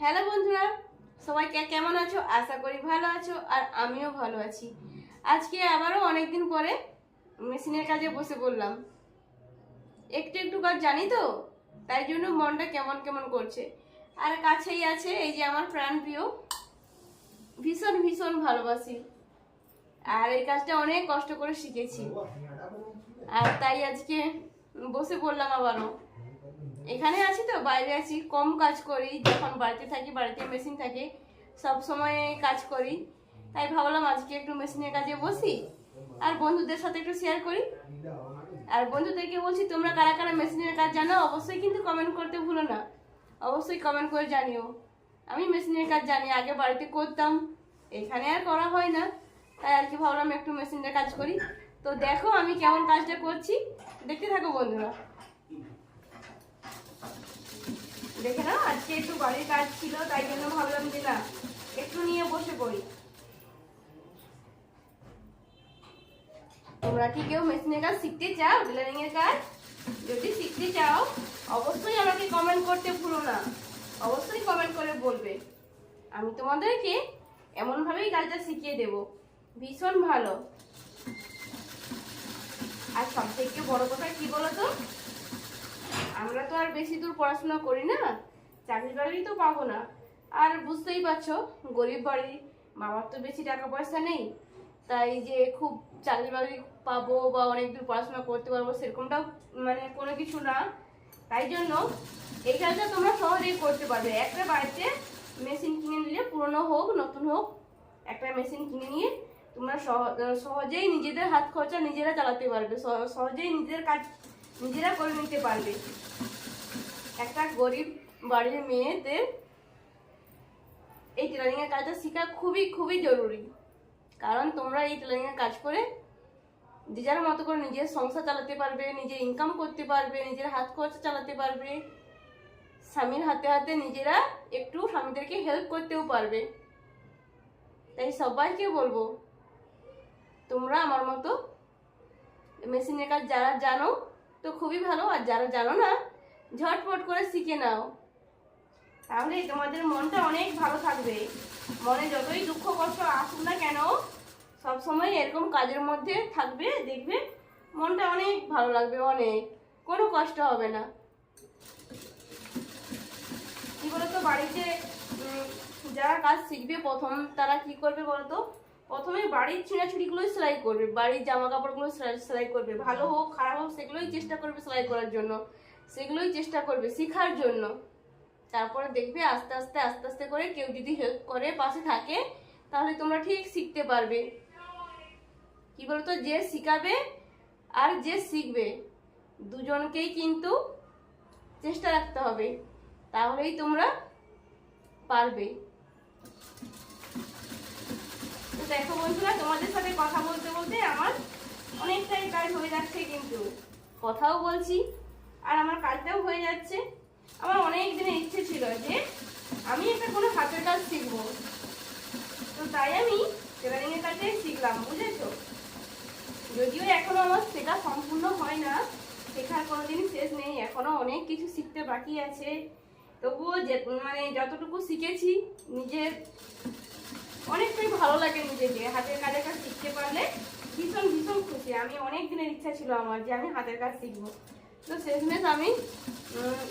Hello বন্ধুরা, সবাই কেমন আছো? আশা করি ভালো আছো, আর আমিও ভালো আছি। আজকে আবারও অনেকদিন পরে মেশিনের কাজে বসে পড়লাম। একটু একটু কাজ জানি তো, তাই জন্য মনটা কেমন কেমন করছে। আর কাছেই আছে এই যে আমার প্রাণ প্রিয়, ভীষণ ভীষণ ভালোবাসি। আর এই কাজটা অনেক কষ্ট করে শিখেছি, আর তাই আজকে বসে পড়লাম আবারও। এখানে আছি তো, বাইরে আছি, কম কাজ করি। যখন বাড়িতে থাকি, বাড়িতে মেশিন থাকে, সব সময় কাজ করি। তাই ভাবলাম আজকে একটু মেশিনের কাজে বসি আর বন্ধুদের সাথে একটু শেয়ার করি। আর বন্ধুদেরকে বলছি, তোমরা কারা কারা মেশিনের কাজ জানো অবশ্যই কিন্তু কমেন্ট করতে ভুলো না। অবশ্যই কমেন্ট করে জানিও। আমি মেশিনের কাজ জানি, আগে বাড়িতে করতাম, এখানে আর করা হয় না। তাই আর কি ভাবলাম একটু মেশিনের কাজ করি। তো দেখো আমি কেমন কাজটা করছি, দেখতে থাকো বন্ধুরা। দেখে না, আজকে একটু বাড়ির কাজ ছিল, তাই জন্য ভাবলাম যে না, একটু নিয়ে বসে পড়ি। তোমরা কি কেউ মেশিনের কাজ শিখতে চাও, টেলারিং এর কাজ? যদি শিখতে চাও অবশ্যই আমাকে কমেন্ট করতে ভুলো না। অবশ্যই কমেন্ট করে বলবে, আমি তোমাদেরকে এমন ভাবেই কাজটা শিখিয়ে দেব, ভীষণ ভালো। আর সব থেকে বড় কথা কি বলতো, আমরা তো আর বেশি দূর পড়াশোনা করি না, চাকরি বাকরি তো পাবো না। আর বুঝতেই পারছো, গরিব বাড়ি, বাবার তো বেশি টাকা পয়সা নেই। তাই যে খুব চাকরি বাকরি পাবো বা অনেক দূর পড়াশোনা করতে পারবো সেরকমটাও মানে কোনো কিছু না। তাই জন্য এই কাজটা তোমরা সহজেই করতে পারবে। একটা বাড়িতে মেশিন কিনে নিলে, পুরনো হোক নতুন হোক, একটা মেশিন কিনে নিয়ে তোমরা সহজেই নিজেদের হাত খরচা নিজেরা চালাতে পারবে, সহজেই নিজেদের কাজ নিজেরা করে নিতে পারবে। একটা গরিব বাড়ির মেয়েদের এই টেলারিং এর কাজটা শেখা খুবই খুবই জরুরি। কারণ তোমরা এই টেলারিং এর কাজ করে যে যার মতো করে নিজের সংসার চালাতে পারবে, নিজের ইনকাম করতে পারবে, নিজের হাত খরচা চালাতে পারবে, স্বামীর হাতে হাতে নিজেরা একটু স্বামীদেরকে হেল্প করতেও পারবে। তাই সবাইকে বলবো, তোমরা আমার মতো মেশিনের কাজ যারা জানো তো খুবই ভালো, আর যারা জানো না ঝটপট করে শিখে নাও, তাহলে তোমাদের মনটা অনেক ভালো থাকবে। মনে যতই দুঃখ কষ্ট আসুক না কেন, সব সময় এরকম কাজের মধ্যে থাকবে, দেখবে মনটা অনেক ভালো লাগবে, অনেক কোনো কষ্ট হবে না। কি বলতো, বাড়িতে যারা কাজ শিখবে প্রথম, তারা কি করবে বলতো, প্রথমে বাড়ির ছিঁড়াছুড়িগুলোই সেলাই করবে, বাড়ির জামা কাপড়গুলো সেলাই করবে, ভালো হোক খারাপ হোক সেগুলোই চেষ্টা করবে সেলাই করার জন্য, সেগুলোই চেষ্টা করবে শেখার জন্য। তারপরে দেখবে আস্তে আস্তে আস্তে আস্তে করে কেউ যদি হেল্প করে, পাশে থাকে, তাহলে তোমরা ঠিক শিখতে পারবে। কি বলতো, যে শিখাবে আর যে শিখবে দুজনকেই কিন্তু চেষ্টা রাখতে হবে, তাহলেই তোমরা পারবে। তো দেখো বন্ধুরা, তোমাদের সাথে কথা বলতে বলতে আমার অনেকটাই কাজ হয়ে যাচ্ছে, কিন্তু কথাও বলছি আর আমার কাজটাও হয়ে যাচ্ছে। আমার অনেক দিনের ইচ্ছে ছিল যে আমি একটা কোনো হাতের কাজ শিখবো, তো তাই আমি টেলারিং এর কাজটাই শিখলাম, বুঝেছো? যদিও এখনো আমার শেখা সম্পূর্ণ হয় না, শেখার কোনোদিন শেষ নেই, এখনো অনেক কিছু শিখতে বাকি আছে। তবুও মানে যতটুকু শিখেছি, নিজের অনেকটাই ভালো লাগে, নিজেকে হাতের কাজের কাজ শিখতে পারলে ভীষণ ভীষণ খুশি। আমি অনেক দিনের ইচ্ছা ছিল আমার যে আমি হাতের কাজ শিখবো, তো শেষমেশ আমি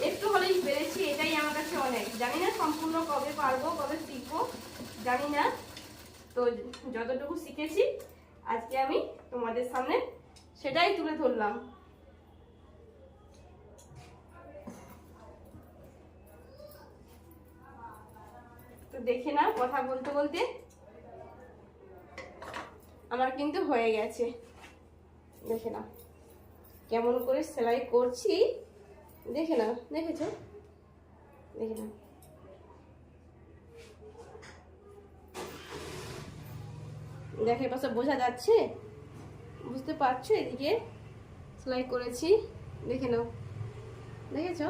একটু হলেই পেরেছি, এটাই আমার কাছে অনেক। জানি না সম্পূর্ণ কবে পারবো, কবে শিখবো জানি না, তো যতটুকু শিখেছি আজকে আমি তোমাদের সামনে সেটাই তুলে ধরলাম। তো দেখে না, কথা বলতে বলতে আমার কিন্তু হয়ে গেছে। দেখে না কেমন করে সেলাই করছি, দেখে না, দেখেছো? দেখে না, দেখে পাশে বোঝা যাচ্ছে, বুঝতে পারছো? এদিকে সেলাই করেছি, দেখে নাও, দেখেছো?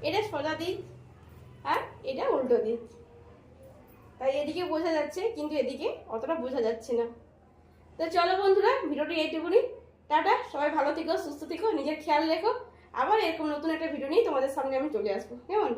এটা সোজা দিক আর এটা উল্টো দিক, তাই এদিকে বোঝা যাচ্ছে, কিন্তু এদিকে অতটা বোঝা যাচ্ছে না। তো চলো বন্ধুরা, ভিডিওটি এইটুকুনি। টাটা, সবাই ভালো থেকো, সুস্থ থেকো, নিজের খেয়াল রেখো। আবার এরকম নতুন একটা ভিডিও নিয়ে তোমাদের সামনে আমি চলে আসবো, কেমন?